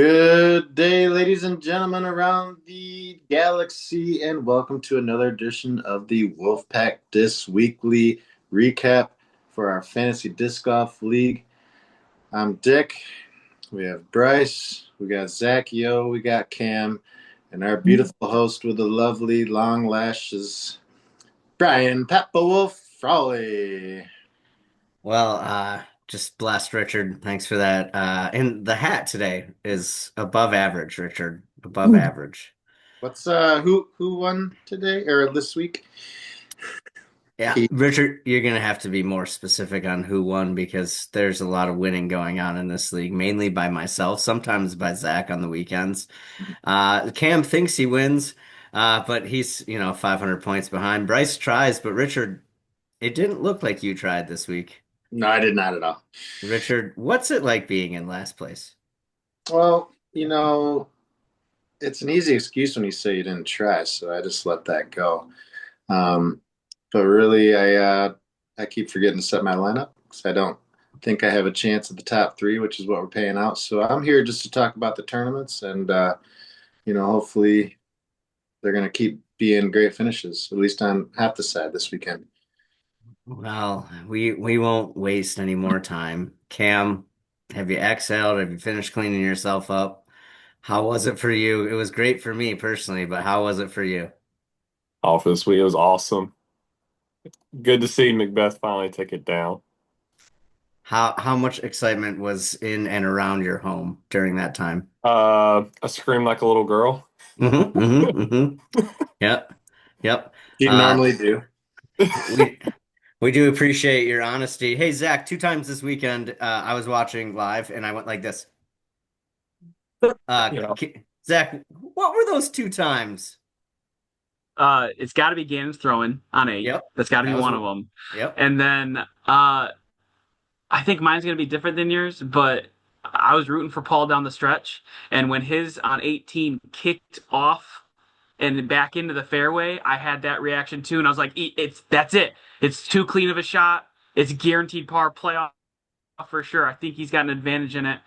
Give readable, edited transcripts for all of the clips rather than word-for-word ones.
Good day, ladies and gentlemen around the galaxy, and welcome to another edition of the Wolfpack Discs Weekly Recap for our Fantasy Disc Golf League. I'm Dick. We have Bryce. We got Zach, we got Cam, and our beautiful host with the lovely long lashes, Brian Papa Wolf Frawley. Just blessed, Richard. Thanks for that. And the hat today is above average, Richard. Above average. What's who won today or this week? Yeah, Richard, you're gonna have to be more specific on who won because there's a lot of winning going on in this league, mainly by myself, sometimes by Zach on the weekends. Cam thinks he wins, but he's, 500 points behind. Bryce tries, but Richard, it didn't look like you tried this week. No, I did not at all. Richard, what's it like being in last place? Well, it's an easy excuse when you say you didn't try, so I just let that go. Um, but really, I keep forgetting to set my lineup because I don't think I have a chance at the top three, which is what we're paying out. So I'm here just to talk about the tournaments, and hopefully they're going to keep being great finishes, at least on half the side this weekend. Well, we won't waste any more time. Cam, have you exhaled? Have you finished cleaning yourself up? How was it for you? It was great for me personally, but how was it for you? Office week. It was awesome. Good to see Macbeth finally take it down. How much excitement was in and around your home during that time? I screamed like a little girl. Yep. Yep. You Uh, normally do. we we do appreciate your honesty. Hey, Zach, two times this weekend, I was watching live and I went like this. Uh, You know, Zach, what were those two times? It's got to be Gannon's throwing on eight. Yep. That's got to be That was one of them. yep. And then I think mine's gonna be different than yours, but I was rooting for Paul down the stretch, and when his on 18 kicked off and back into the fairway, I had that reaction too, and I was like, "It's that's it. It's too clean of a shot. It's guaranteed par playoff for sure. I think he's got an advantage in it."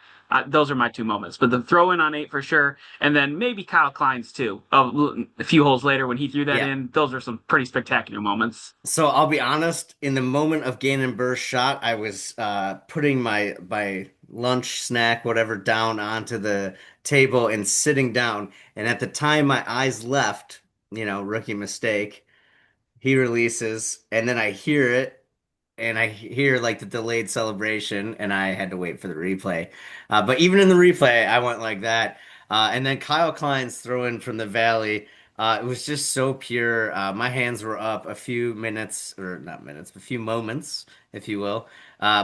Those are my two moments, but the throw in on eight for sure, and then maybe Kyle Klein's too. A few holes later when he threw that Yeah. in, those are some pretty spectacular moments. So I'll be honest, in the moment of Gannon Burr's shot, I was putting my lunch snack, whatever, down onto the table and sitting down. And at the time my eyes left, rookie mistake, he releases, and then I hear it, and I hear like the delayed celebration, and I had to wait for the replay. But even in the replay, I went like that. And then Kyle Klein's throw in from the valley. It was just so pure. My hands were up a few minutes, or not minutes, a few moments, if you will,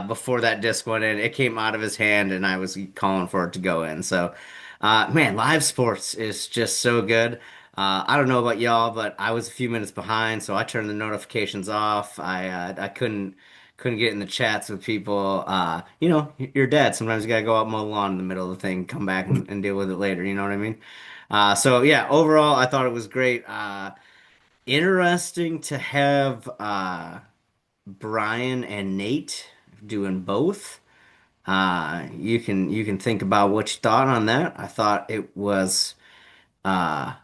before that disc went in. It came out of his hand, and I was calling for it to go in. So, man, live sports is just so good. I don't know about y'all, but I was a few minutes behind, so I turned the notifications off. I couldn't get in the chats with people. Your dad. Sometimes you gotta go out mow the lawn in the middle of the thing, come back and deal with it later. You know what I mean? So yeah, overall, I thought it was great. Interesting to have Brian and Nate doing both. You can think about what you thought on that. I thought it was uh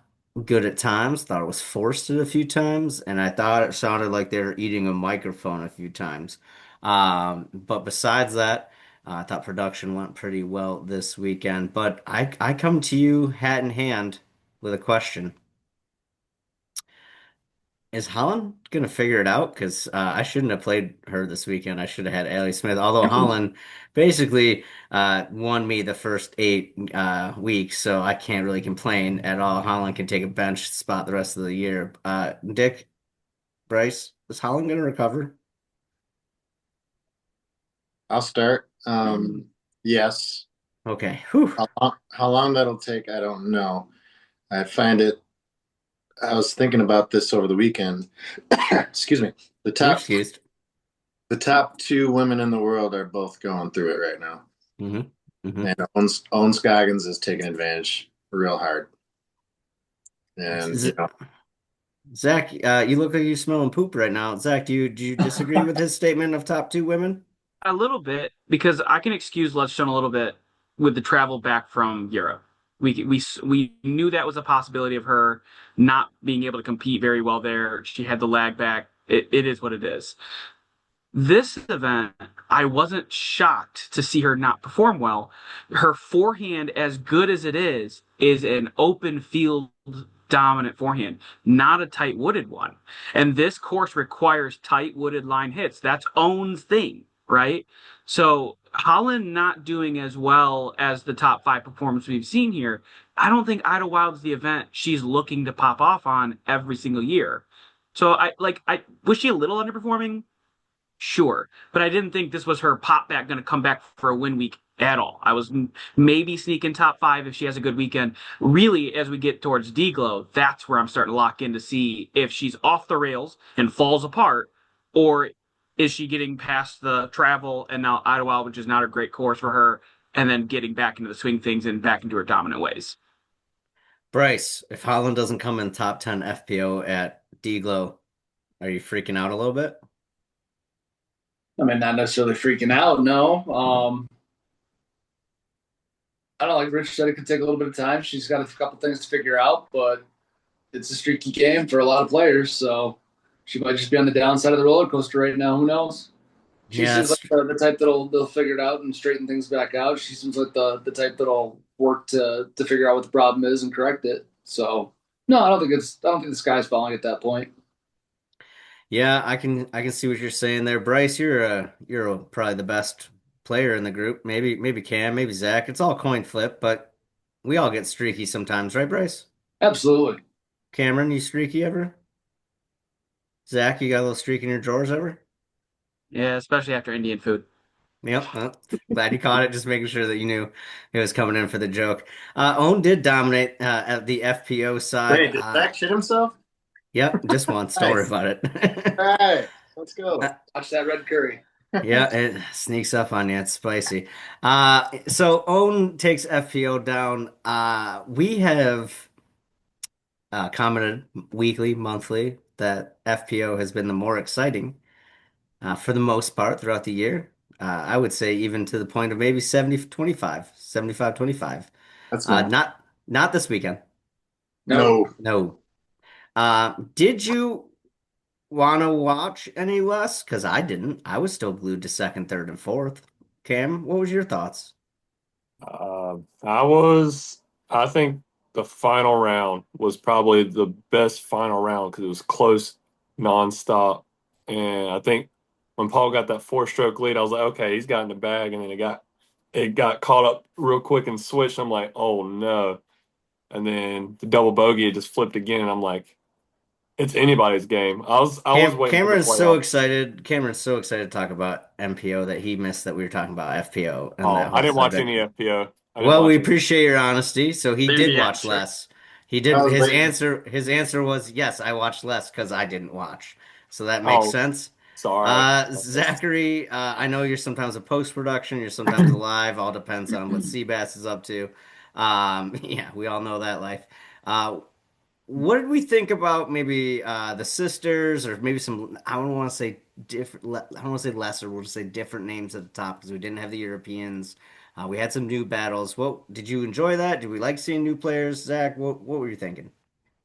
good at times, thought it was forced it a few times, and I thought it sounded like they were eating a microphone a few times. But besides that, I thought production went pretty well this weekend. But I come to you hat in hand with a question. Is Holland gonna figure it out? Because I shouldn't have played her this weekend. I should have had Allie Smith. Although Holland basically won me the first 8 weeks, so I can't really complain at all. Holland can take a bench spot the rest of the year. Dick, Bryce, is Holland gonna recover? I'll start. Yes. Okay. Whew. How long that'll take, I don't know. I find it. I was thinking about this over the weekend. Excuse me. The You're top, excused. the top two women in the world are both going through it right now, hmm hmm and Owen Scoggins is taking advantage real hard. And Zach, you look like you're smelling poop right now. Zach, do you disagree with his statement of top two women? A little bit because I can excuse Letstone a little bit. with the travel back from Europe. We knew that was a possibility of her not being able to compete very well there. She had the lag back. It is what it is. This event, I wasn't shocked to see her not perform well. Her forehand, as good as it is an open field dominant forehand, not a tight wooded one. And this course requires tight wooded line hits. That's Owen's thing, right? So Holland not doing as well as the top five performance we've seen here. I don't think Idlewild's the event she's looking to pop off on every single year. So I was she a little underperforming? Sure, but I didn't think this was her pop back going to come back for a win week at all. I was maybe sneaking top five if she has a good weekend. Really, as we get towards D-Glow, that's where I'm starting to lock in to see if she's off the rails and falls apart, or is she getting past the travel and now Idlewild, which is not a great course for her, and then getting back into the swing things and back into her dominant ways. Bryce, if Holland doesn't come in top 10 FPO at D-Glow, are you freaking out a little bit? I mean, not necessarily freaking out, no. I don't know, like Rich said, it could take a little bit of time. She's got a couple things to figure out, but it's a streaky game for a lot of players, so she might just be on the downside of the roller coaster right now. Who knows? She seems like the type they'll figure it out and straighten things back out. She seems like the type that'll work to figure out what the problem is and correct it. So no, I don't think the sky's falling at that point. Yeah, I can see what you're saying there, Bryce. You're probably the best player in the group. Maybe Cam, maybe Zach. It's all coin flip, but we all get streaky sometimes, right, Bryce? Absolutely. Cameron, you streaky ever? Zach, you got a little streak in your drawers ever? Yeah, especially after Indian food. Yep. Well, glad you caught it. Just making sure that you knew it was coming in for the joke. Owen did dominate at the FPO side. Wait, did Zach shit himself? Yep, just once. Don't worry about it. All right, let's go. Watch that red curry. Yeah, it sneaks up on you. It's spicy. So Owen takes FPO down. We have commented weekly, monthly that FPO has been the more exciting for the most part throughout the year. I would say even to the point of maybe 70-25, 75-25. That's nice. Not this weekend. No. No. Did you want to watch any less? Because I didn't. I was still glued to second, third, and fourth. Cam, what was your thoughts? I think the final round was probably the best final round because it was close, nonstop. And I think when Paul got that four-stroke lead, I was like, okay, he's got in the bag. And then it got caught up real quick and switched. I'm like, oh no. And then the double bogey just flipped again. And I'm like, it's anybody's game. I was waiting Cameron's for the so playoff. excited. Cameron's so excited to talk about MPO that he missed that we were talking about FPO and Oh, that I whole didn't watch subject. any FPO. Well, we appreciate your honesty. So he There's did the watch answer. less. He did. I was waiting. His answer was yes. I watched less because I didn't watch. So that makes Oh, sense. sorry. Zachary, I know you're sometimes a post production. You're sometimes a live. All depends on what Seabass is up to. Yeah, we all know that life. Uh, what did we think about maybe the sisters or maybe some? I don't want to say different. I don't want to say lesser. We'll just say different names at the top because we didn't have the Europeans. We had some new battles. What did you enjoy that? Did we like seeing new players? Zach, what were you thinking?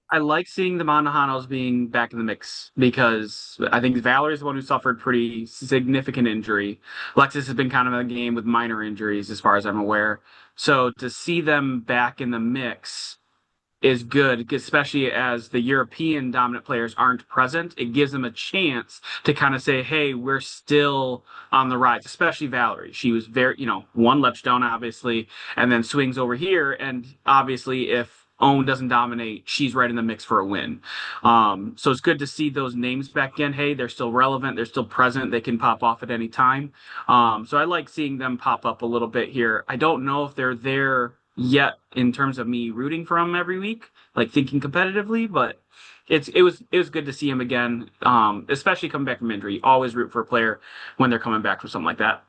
I like seeing the Mondahanos being back in the mix because I think Valerie's the one who suffered pretty significant injury. Lexus has been kind of in the game with minor injuries, as far as I'm aware. So to see them back in the mix is good, especially as the European dominant players aren't present. It gives them a chance to kind of say, hey, we're still on the rise, especially Valerie. She was very, one Lepstone, obviously, and then swings over here. And obviously, if Owen doesn't dominate, she's right in the mix for a win. So it's good to see those names back in. Hey, they're still relevant. They're still present. They can pop off at any time. So I like seeing them pop up a little bit here. I don't know if they're there yet in terms of me rooting for him every week, like thinking competitively, but it was good to see him again, especially coming back from injury. Always root for a player when they're coming back from something like that.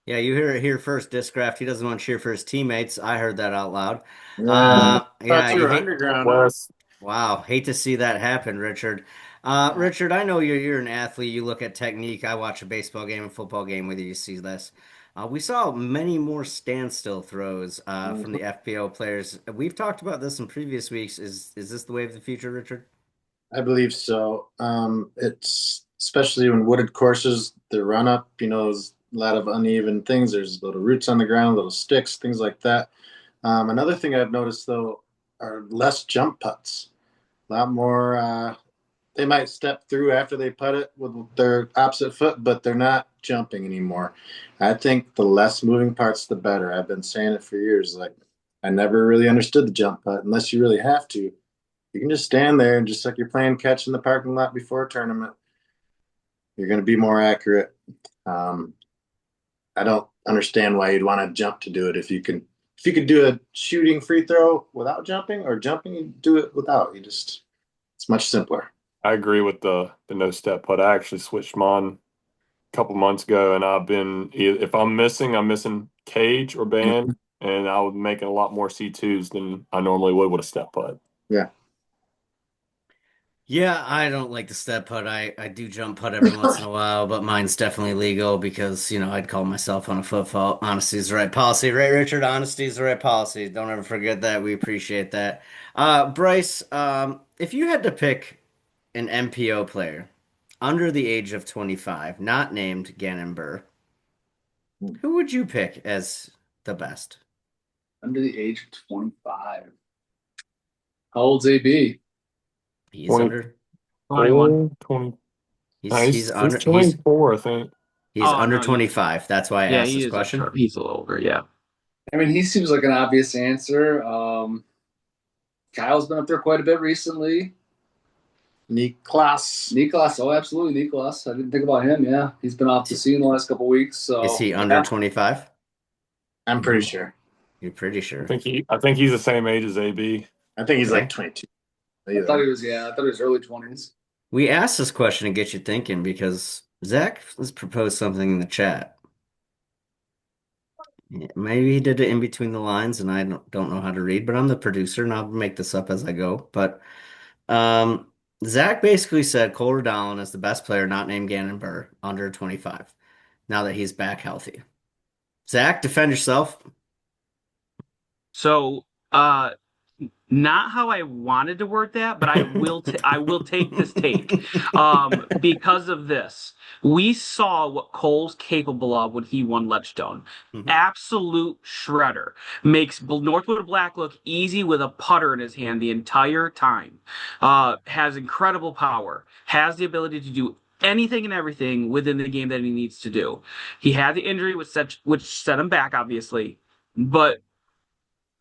Yeah, you hear it here first, Discraft. He doesn't want to cheer for his teammates. I heard that out loud. Yeah. Yeah, Thought you you were hate. underground. Wes, Wow, hate to see that happen, Richard. Richard, I know you're an athlete. You look at technique. I watch a baseball game and football game with you. You see this. We saw many more standstill throws from the FPO players. We've talked about this in previous weeks. Is this the way of the future, Richard? I believe so. It's especially when wooded courses, the run up, there's a lot of uneven things. There's little roots on the ground, little sticks, things like that. Another thing I've noticed though are less jump putts. A lot more. They might step through after they putt it with their opposite foot, but they're not jumping anymore. I think the less moving parts, the better. I've been saying it for years. Like I never really understood the jump putt unless you really have to. You can just stand there and just like you're playing catch in the parking lot before a tournament. You're going to be more accurate. Um, I don't understand why you'd want to jump to do it if you could do a shooting free throw without jumping or jumping, you do it without. It's much simpler. I agree with the no step putt. I actually switched mine a couple months ago, and if I'm missing cage or band, and I would make it a lot more C2s than I normally would with a step putt. Yeah. Yeah, I don't like the step putt. I do jump putt every once in a while, but mine's definitely legal because, I'd call myself on a foot fault. Honesty is the right policy, right, Richard? Honesty is the right policy. Don't ever forget that. We appreciate that. Bryce, if you had to pick an MPO player under the age of 25, not named Gannon Burr, who would you pick as the best? Under the age of 25. How old's AB? He's 20, under 21. 20. he's under 24, I think. he's Oh, under no, 25. That's why I Yeah, asked he this is question. he's a little older, yeah. I mean, he seems like an obvious answer. Kyle's been up there quite a bit recently. Niklas. Oh, absolutely, Niklas. I didn't think about him. Yeah, he's been off the scene the last couple of weeks. So Is he under 25? I'm pretty sure. You're pretty sure. I think he's the same age as AB. I think he's Okay. like 22. I thought he was early 20s. We asked this question to get you thinking because Zach has proposed something in the chat. Yeah, maybe he did it in between the lines, and I don't know how to read, but I'm the producer, and I'll make this up as I go. But um, Zach basically said Cole Redallen is the best player not named Gannon Burr under 25 now that he's back healthy. Zach, defend yourself. So, not how I wanted to word that, but I will take this take because of this. We saw what Cole's capable of when he won Ledgestone. Mhm. Absolute shredder. Makes Northwood Black look easy with a putter in his hand the entire time. Has incredible power. Has the ability to do anything and everything within the game that he needs to do. He had the injury which set him back, obviously, but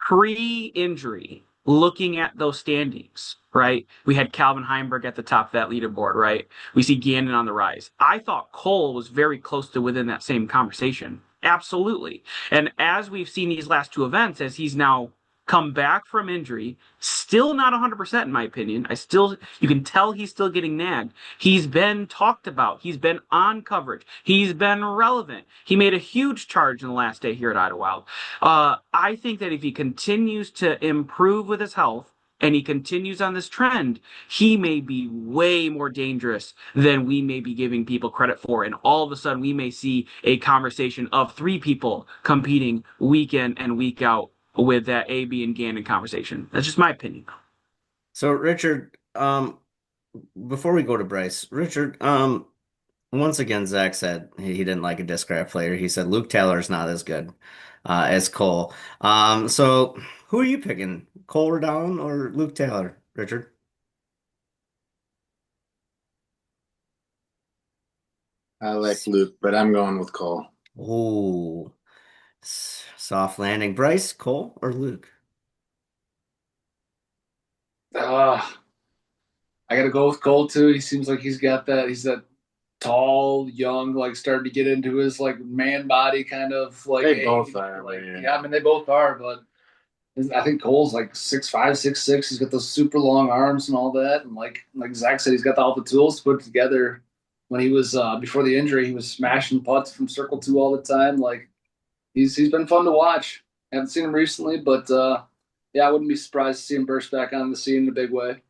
pre-injury, looking at those standings, right? We had Calvin Heimberg at the top of that leaderboard, right? We see Gannon on the rise. I thought Cole was very close to within that same conversation. Absolutely. And as we've seen these last two events, as he's now come back from injury, still not 100% in my opinion. You can tell he's still getting nagged. He's been talked about. He's been on coverage. He's been relevant. He made a huge charge in the last day here at Idelwind. I think that if he continues to improve with his health and he continues on this trend, he may be way more dangerous than we may be giving people credit for. And all of a sudden, we may see a conversation of three people competing week in and week out with that AB and Gannon conversation. That's just my opinion. So, Richard, before we go to Bryce, Richard, once again, Zach said he didn't like a discraft player. He said Luke Taylor is not as good as Cole. So who are you picking? Cole Redallen or Luke Taylor, Richard? I like Luke, but I'm going with Cole. Oh, soft landing. Bryce, Cole, or Luke? I got to go with Cole too. He seems like he's got that. He's that tall, young, like starting to get into his like man body kind of like. They both are, yeah, I mean they both are, but I think Cole's like 6'5", 6'6". He's got those super long arms and all that, and like Zach said, he's got all the tools to put it together. When he was before the injury, he was smashing putts from circle 2 all the time. Like he's been fun to watch. I haven't seen him recently, but yeah, I wouldn't be surprised to see him burst back on the scene in a big way.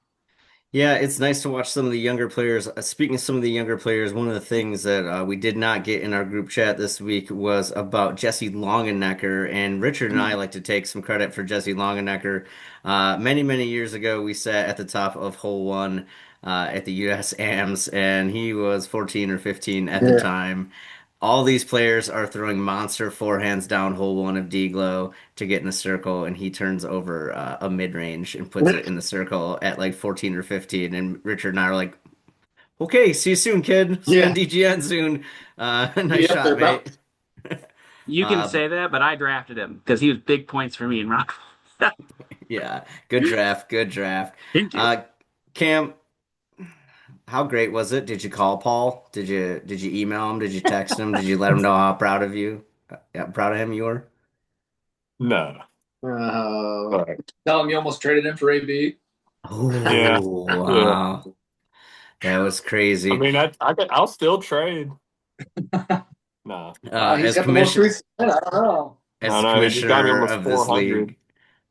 Yeah, it's nice to watch some of the younger players. Speaking of some of the younger players, one of the things that we did not get in our group chat this week was about Jesse Longenecker. And Richard and I like to take some credit for Jesse Longenecker. Many, many years ago, we sat at the top of hole one at the US AMs, and he was 14 or 15 at the Yeah. time. All these players are throwing monster forehands down hole one of D-Glow to get in the circle, and he turns over a mid-range and puts it in the circle at like 14 or 15. And Richard and I are like, okay, see you soon, kid. See you on Yeah. DGN soon. Nice Yeah, they're shot, about. mate. You can Uh, say that, but I drafted him because he was big points for me in Rock. yeah, good draft, good draft. Thank you. Cam, how great was it? Did you call Paul? Did you email him? Did you text him? Did you let him know how proud of you? Yeah, proud of him you were? No. Uh, But, Tell him you almost traded him for AB. yeah. Oh, Yeah. wow. That was I crazy. mean, I'll still trade. No. He's As got the most commission recent. I don't know. I as know. He just got me commissioner almost of this 400. league,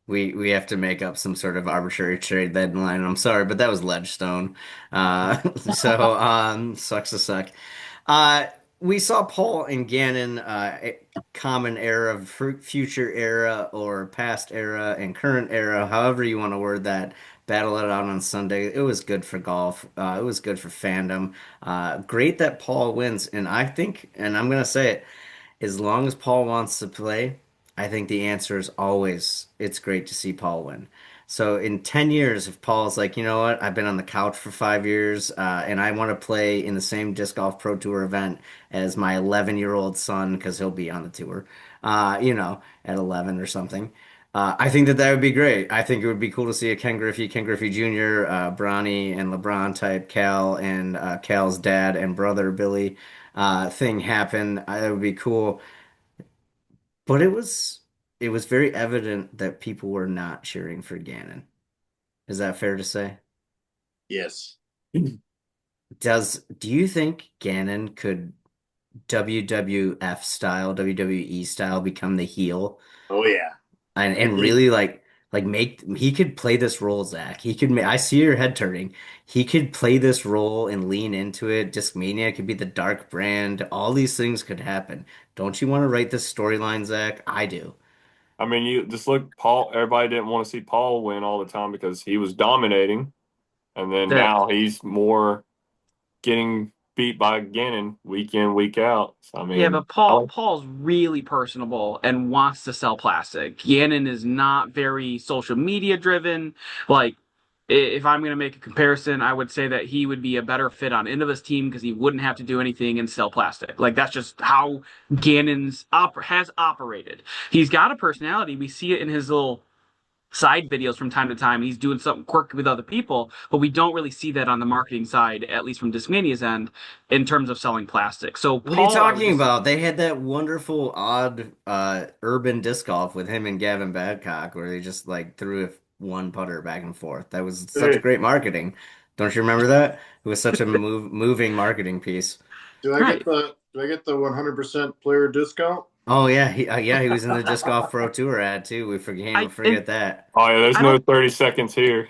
we have to make up some sort of arbitrary trade deadline. I'm sorry, but that was Ledgestone. So sucks to suck. Uh, we saw Paul and Gannon, common era, future era, or past era and current era, however you want to word that. Battle it out on Sunday. It was good for golf. It was good for fandom. Great that Paul wins, and I think, and I'm gonna say it. As long as Paul wants to play, I think the answer is always it's great to see Paul win. So in 10 years, if Paul's like, you know what, I've been on the couch for 5 years, and I want to play in the same Disc Golf Pro Tour event as my 11-year-old son, because he'll be on the tour, at 11 or something. I think that would be great. I think it would be cool to see a Ken Griffey Jr., Bronny and LeBron type Cal and Cal's dad and brother Billy thing happen. It would be cool. But it was very evident that people were not cheering for Gannon. Is that fair to say? yes. Do you think Gannon could WWF style, WWE style become the heel Oh yeah. and really like make he could play this role, Zach. I see your head turning. He could play this role and lean into it. Discmania could be the dark brand. All these things could happen. Don't you want to write this storyline, Zach? I do. I mean, you just look, Paul. Everybody didn't want to see Paul win all the time because he was dominating, and then The now he's more getting beat by Gannon week in, week out. So, I Yeah, mean, but Paul's really personable and wants to sell plastic. Gannon is not very social media driven. Like, if I'm going to make a comparison, I would say that he would be a better fit on Innova's team because he wouldn't have to do anything and sell plastic. Like, that's just how Gannon's has operated. He's got a personality. We see it in his little side videos from time to time. He's doing something quirky with other people, but we don't really see that on the marketing side, at least from Discmania's end, in terms of selling plastic. So What are you Paul, I would talking just about? They had that wonderful, odd, urban disc golf with him and Gavin Badcock, where they just like threw one putter back and forth. That was such Hey, great marketing. Don't you remember that? It was such a moving marketing piece. right. do I get the 100% player discount? Oh yeah, he was in the Disc Golf Pro Tour ad too. We I forget that. oh yeah, there's I no don't 30 seconds here.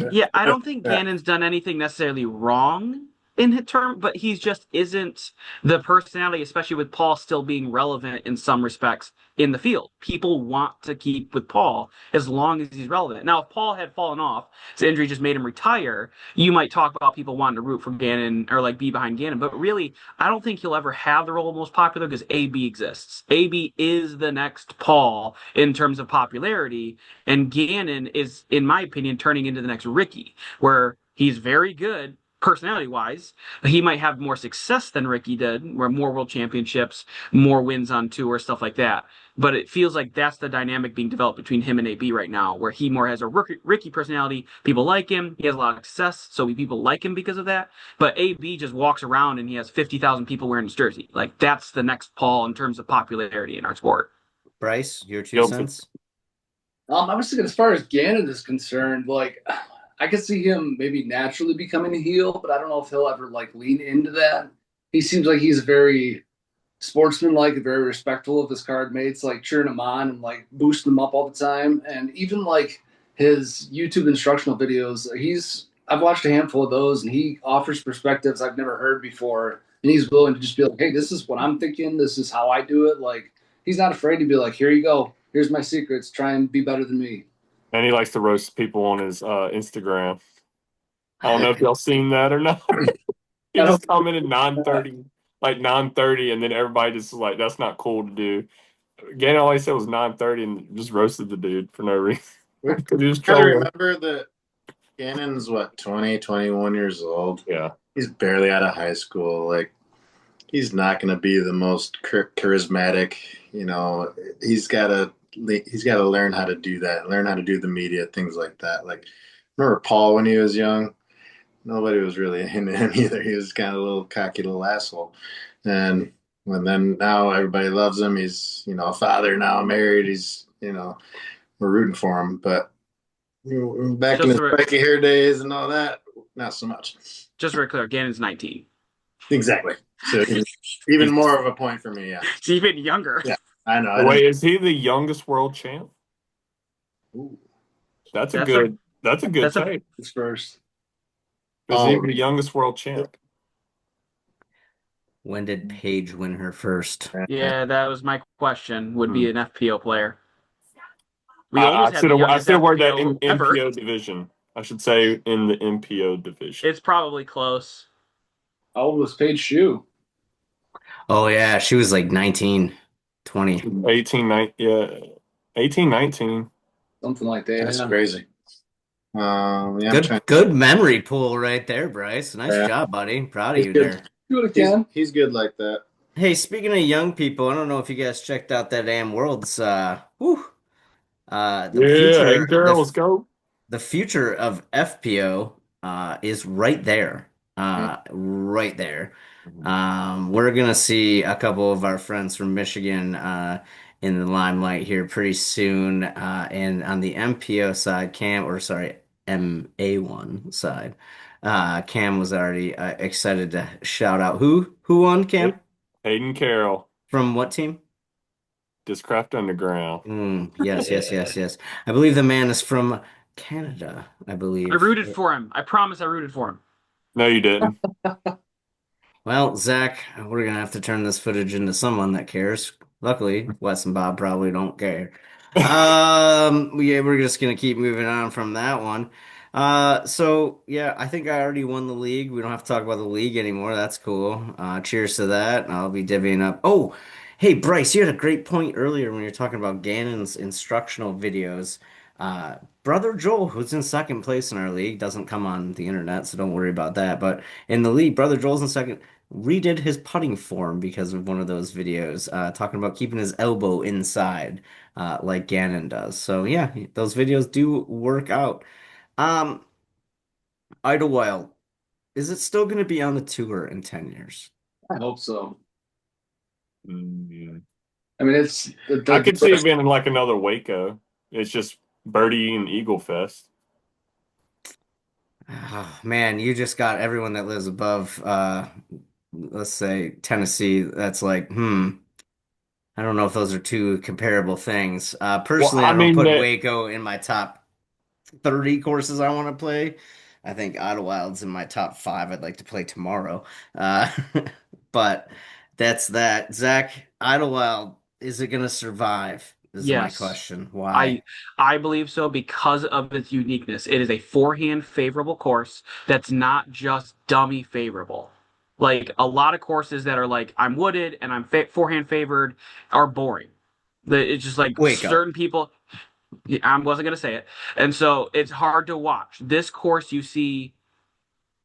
Yeah, I don't think Gannon's done anything necessarily wrong in his term, but he just isn't the personality, especially with Paul still being relevant in some respects in the field. People want to keep with Paul as long as he's relevant. Now, if Paul had fallen off, his injury just made him retire, you might talk about people wanting to root for Gannon or like be behind Gannon. But really, I don't think he'll ever have the role of most popular because AB exists. AB is the next Paul in terms of popularity. And Gannon is, in my opinion, turning into the next Ricky, where he's very good personality wise. He might have more success than Ricky did, where more world championships, more wins on tour, stuff like that. But it feels like that's the dynamic being developed between him and AB right now, where he more has a Ricky personality. People like him. He has a lot of success, so people like him because of that. But AB just walks around and he has 50,000 people wearing his jersey. Like, that's the next Paul in terms of popularity in our sport. Bryce, your two Guilty. cents? I was thinking as far as Gannon is concerned, like I could see him maybe naturally becoming a heel, but I don't know if he'll ever like lean into that. He seems like he's very sportsmanlike and very respectful of his card mates, like cheering them on and like boosting them up all the time. And even like his YouTube instructional videos, he's I've watched a handful of those, and he offers perspectives I've never heard before, and he's willing to just be like, "Hey, this is what I'm thinking. This is how I do it." Like he's not afraid to be like, "Here you go. Here's my secrets. Try and be better than me." And he likes to roast people on his Instagram. I don't know if y'all seen that or not. He just commented 9:30, like 9:30, and then everybody just like, that's not cool to do. Gannon always said it was 9:30 and just roasted the dude for no reason. Because he was Gotta trolling. remember that Gannon's 20, 21 years old. Yeah. He's barely out of high school. Like, he's not going to be the most charismatic. You know, he's got to learn how to do that, learn how to do the media, things like that. Like, remember Paul when he was young? Nobody was really into him either. He was kind of a little cocky little asshole. And then now everybody loves him. He's, a father now, married. He's, we're rooting for him. But back in the spiky hair days and all that, not so much. Just very clear, Gannon's 19. Exactly. So even more of a point for me, yeah. It's even younger. Yeah, I know. Wait, is he the youngest world champ? Ooh. That's a good take. It's first. Is he the youngest world champ? When did Paige win her first? Yeah, that was my question. Would be an FPO player. We I almost should have worded that in ever. MPO division. I should say in the MPO division. It's probably close. How old was Paige Shue? Oh, yeah. She was like 19, 20. 18, 19. Something like that. That's crazy. Good memory pool right there, Bryce. Nice job, buddy. Proud of you there. He's good like that. Hey, speaking of young people, I don't know if you guys checked out that damn Worlds. Let's go. The future of FPO is right there. Right there. We're gonna see a couple of our friends from Michigan in the limelight here pretty soon. And on the MPO side, MA1 side, Cam was already excited to shout out. Who won, Cam? Hayden Carroll. From what team? Discraft Underground. Yes. I believe the man is from Canada, I believe. I rooted for him. I promise I rooted for him. No, you didn't. Well, Zach, we're going to have to turn this footage into someone that cares. Luckily, Wes and Bob probably don't care. We're just going to keep moving on from that one. I think I already won the league. We don't have to talk about the league anymore. That's cool. Cheers to that. I'll be divvying up. Oh, hey, Bryce, you had a great point earlier when you were talking about Gannon's instructional videos. Brother Joel, who's in second place in our league, doesn't come on the internet, so don't worry about that. But in the league, Brother Joel's in second, redid his putting form because of one of those videos, talking about keeping his elbow inside, like Gannon does. So yeah, those videos do work out. Idelwind, is it still going to be on the tour in 10 years? I hope so. Mm-hmm. I mean, I could see it being like another Waco. It's just Birdie and Eagle Fest. Oh, man, you just got everyone that lives above, let's say Tennessee. That's like, I don't know if those are two comparable things. Personally, I don't put Waco in my top 30 courses I want to play. I think Idlewild's in my top 5 I'd like to play tomorrow. But that's that. Zach, Idlewild, is it going to survive? Is my question. Why? I believe so because of its uniqueness. It is a forehand favorable course that's not just dummy favorable. Like a lot of courses that are like I'm wooded and I'm forehand favored are boring. It's just like certain people. I wasn't gonna say it, and so it's hard to watch. This course, you see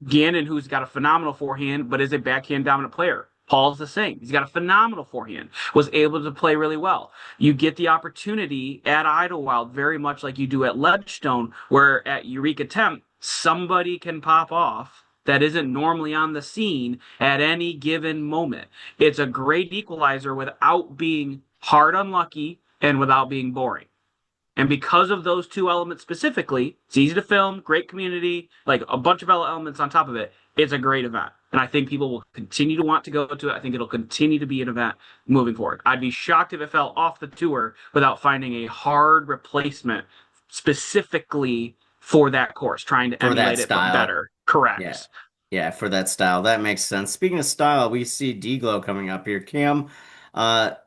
Gannon, who's got a phenomenal forehand, but is a backhand dominant player. Paul's the same. He's got a phenomenal forehand, was able to play really well. You get the opportunity at Idelwild very much like you do at Ledgestone, where at Eureka Temp, somebody can pop off that isn't normally on the scene at any given moment. It's a great equalizer without being hard unlucky and without being boring. And because of those two elements specifically, it's easy to film, great community, like a bunch of elements on top of it. It's a great event. And I think people will continue to want to go to it. I think it'll continue to be an event moving forward. I'd be shocked if it fell off the tour without finding a hard replacement specifically for that course, trying to For that emulate it but style. better. Yeah. Correct. Yeah, for that style. That makes sense. Speaking of style, we see D-Glow coming up here. Cam,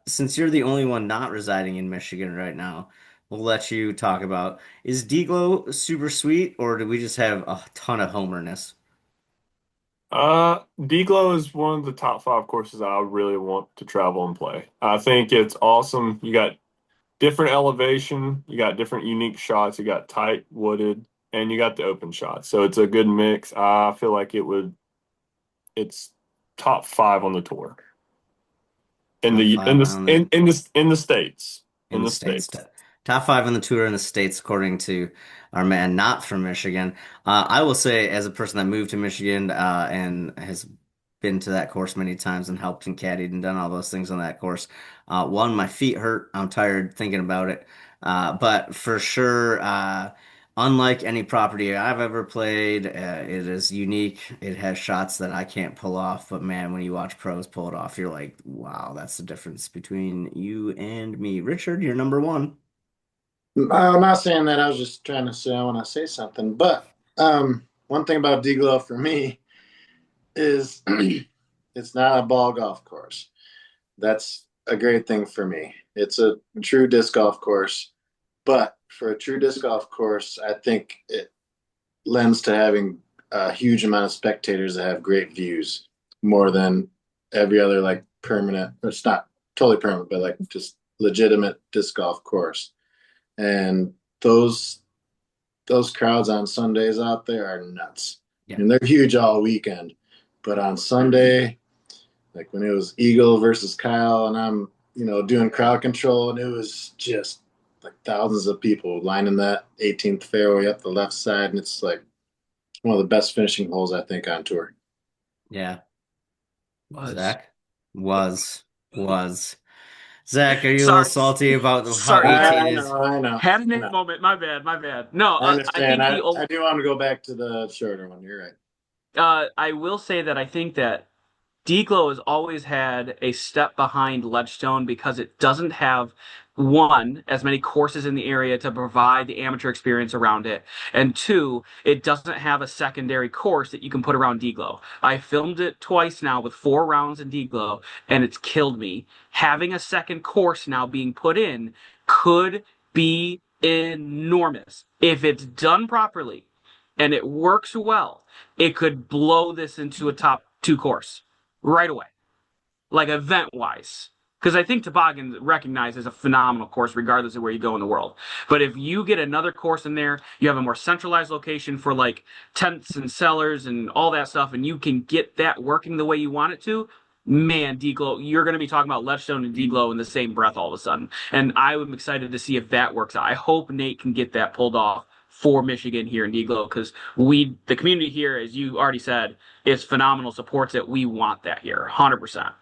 since you're the only one not residing in Michigan right now, we'll let you talk about, is D-Glow super sweet, or do we just have a ton of homerness? D-Glow is one of the top 5 courses I really want to travel and play. I think it's awesome. You got different elevation, you got different unique shots, you got tight wooded, and you got the open shots. So it's a good mix. I feel like it's top 5 on the tour in Top the in five the on the in the states. in the States. Top five on the tour in the States, according to our man not from Michigan. I will say, as a person that moved to Michigan and has been to that course many times and helped and caddied and done all those things on that course, one, my feet hurt. I'm tired thinking about it. But for sure, unlike any property I've ever played, it is unique. It has shots that I can't pull off. But man, when you watch pros pull it off, you're like, wow, that's the difference between you and me. Richard, you're number one. I'm not saying that. I was just trying to say I want to say something. But one thing about D-Glow for me is it's not a ball golf course. That's a great thing for me. It's a true disc golf course. But for a true disc golf course, I think it lends to having a huge amount of spectators that have great views more than every other like permanent, it's not totally permanent, but like just legitimate disc golf course. And those crowds on Sundays out there are nuts. Yeah. And they're huge all weekend. But on Sunday, like when it was Eagle versus Kyle and I'm, doing crowd control and it was just like thousands of people lining that 18th fairway up the left side. And it's like one of the best finishing holes, I think, on tour. Yeah. Was. Zach? Was. Zach, are you a Sorry. little salty about how Sorry. 18 is? I know. Had a Nick moment. My bad. No, I I understand. think I do want to go back to the shorter one. You're the I will say that I think that D-Glow has always had a step behind Ledgestone because it doesn't have one as many courses in the area to provide the amateur experience around it, and two, it doesn't have a secondary course that you can put around D-Glow. I filmed it twice now with 4 rounds in D-Glow, and it's killed me. Having a second course now being put in could be enormous if it's done properly and it works well. It could blow this into a top 2 course right away, like event wise. Because I think Toboggan recognized as a phenomenal course, regardless of where you go in the world. But if you get another course in there, you have a more centralized location for like tents and cellars and all that stuff, and you can get that working the way you want it to. Man, D-Glow, you're going to be talking about Ledgestone and D-Glow in the same breath all of a sudden. And I am excited to see if that works out. I hope Nate can get that pulled off for Michigan here in D-Glow because the community here, as you already said, is phenomenal, supports it. We want that here, 100%.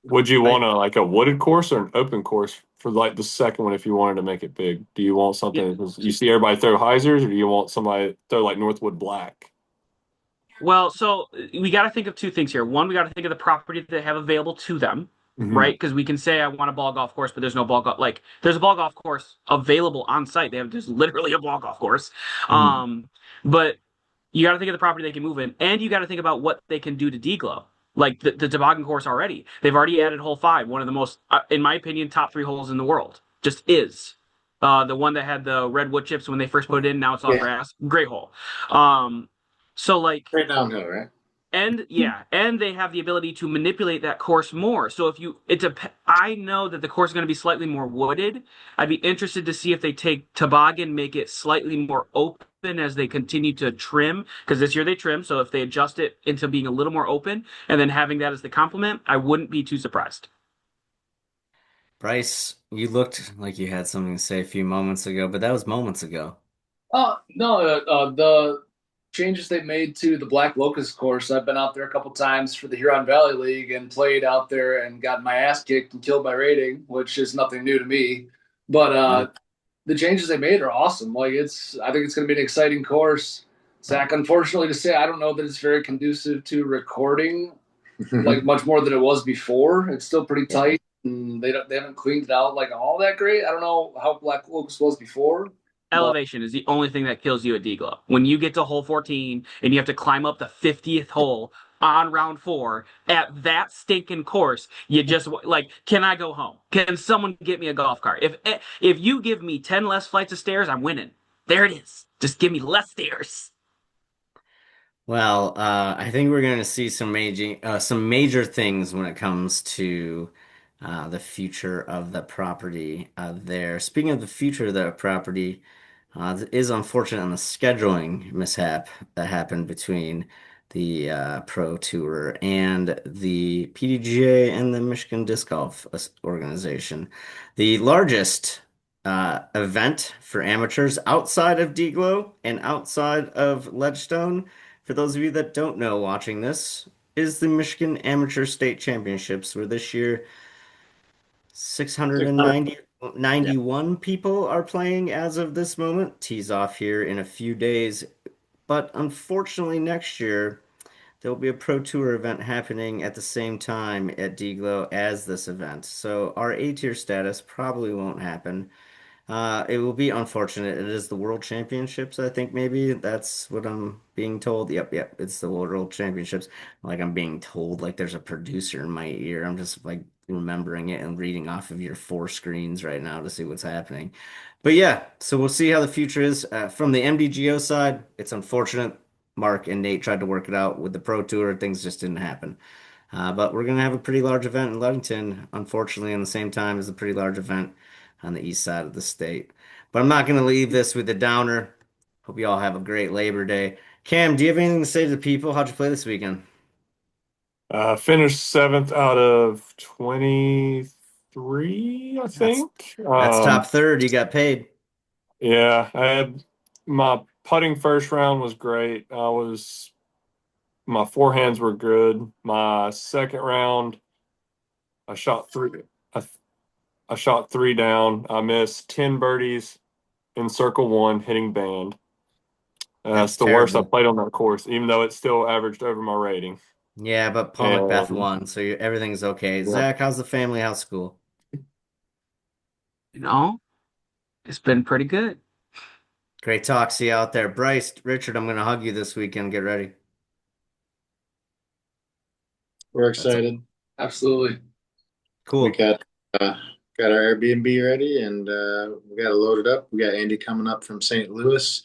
Would you want a wooded course or an open course for like the second one if you wanted to make it big? Do you want something you see everybody throw hyzers, or do you want somebody throw like Northwood Black? Well, so we got to think of 2 things here. One, we got to think of the property that they have available to them, right? Because we can say I want a ball golf course, but there's no ball golf. Like there's a ball golf course available on site. There's literally a ball golf course. But you got to think of the property they can move in, and you got to think about what they can do to D-Glow. Like the toboggan course already. They've already added hole 5, one of the most, in my opinion, top 3 holes in the world. Just is. The one that had the red wood chips when they first put it in, now it's all grass. Great hole. So like right downhill, right? And they have the ability to manipulate that course more. So I know that the course is going to be slightly more wooded. I'd be interested to see if they take toboggan, make it slightly more open as they continue to trim, because this year they trim. So if they adjust it into being a little more open and then having that as the complement, I wouldn't be too surprised. Bryce, you looked like you had something to say a few moments ago, but that was moments ago. No, the changes they made to the Black Locust course. I've been out there a couple times for the Huron Valley League and played out there and got my ass kicked and killed by rating, which is nothing new to me. But the changes they made are awesome. Like I think it's going to be an exciting course. Zach, unfortunately to say, I don't know that it's very conducive to recording, like much more than it was before. It's still pretty tight, and they haven't cleaned it out like all that great. I don't know how Black Locust was before, elevation is the only thing that kills you at D-Glow. When you get to hole 14 and you have to climb up the 50th hole on round 4 at that stinking course, you just like, can I go home? Can someone get me a golf cart? If you give me 10 less flights of stairs, I'm winning. There it is. Just give me less stairs. Well, I think we're going to see some major things when it comes to the future of the property there. Speaking of the future of the property, it is unfortunate on the scheduling mishap that happened between the Pro Tour and the PDGA and the Michigan Disc Golf Organization. The largest event for amateurs outside of Deglow and outside of Ledgestone, for those of you that don't know watching this, is the Michigan Amateur State Championships, where this year 600. 691 people are playing as of this moment. Tees off here in a few days. But unfortunately, next year, there will be a Pro Tour event happening at the same time at Deglow as this event. So our A-tier status probably won't happen. It will be unfortunate. It is the World Championships, I think maybe. That's what I'm being told. Yep. It's the World Championships. Like I'm being told, like there's a producer in my ear. I'm just like remembering it and reading off of your 4 screens right now to see what's happening. But yeah, so we'll see how the future is. From the MDGO side, it's unfortunate. Mark and Nate tried to work it out with the Pro Tour. Things just didn't happen. But we're going to have a pretty large event in Ludington, unfortunately, on the same time as a pretty large event on the east side of the state. But I'm not going to leave this with a downer. Hope you all have a great Labor Day. Cam, do you have anything to say to the people? How'd you play this weekend? Finished 7th out of 23, I think. That's top third. You got paid. Yeah, I had my putting first round was great. My forehands were good. My second round, I shot three. I shot 3 down. I missed 10 birdies in circle 1, hitting band. That's It's the worst I terrible. played on that course, even though it still averaged over my rating. Yeah, but Paul Macbeth And won, so everything's okay. yeah, Zach, how's the family? How's school? You know, it's been pretty good. Great talk. See you out there. Bryce, Richard, I'm going to hug you this weekend. Get ready. We're That's all. excited. Absolutely. We Cool. uh, got our Airbnb ready, and we got it loaded up. We got Andy coming up from St. Louis.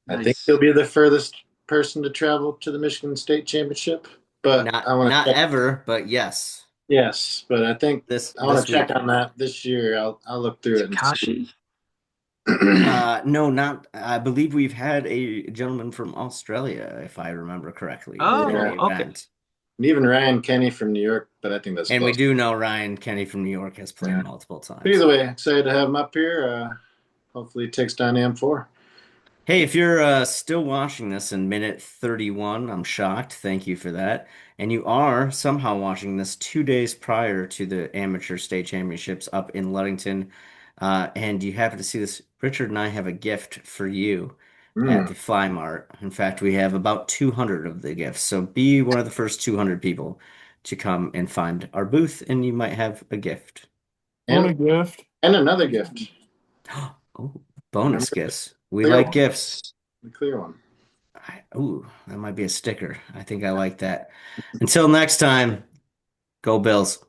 I think he'll Nice. be the furthest person to travel to the Michigan State Championship, but I want to Not check. ever, but yes. Yes, but I think I want This to check on weekend. that this year. I'll look through it and see. Takashi. No, not. I believe we've had a gentleman from Australia, if I remember correctly, win Yeah, the Oh, okay. event. and even Ryan Kenny from New York, but I think that's And we close. do know Ryan Kenny from New York has played Yeah. multiple But either times. way, excited to have him up here. Hopefully, he takes down M4. Hey, if you're still watching this in minute 31, I'm shocked. Thank you for that. And you are somehow watching this 2 days prior to the Amateur State Championships up in Ludington, and you happen to see this. Richard and I have a gift for you at Mm. the Fly Mart. In fact, we have about 200 of the gifts. So be one of the first 200 people to come and find our booth, and you might have a gift. what And a gift. another gift. Oh, bonus Remember gifts. We clear like one, gifts. the clear one. Ooh, that might be a sticker. I think I like that. Until next time, go Bills.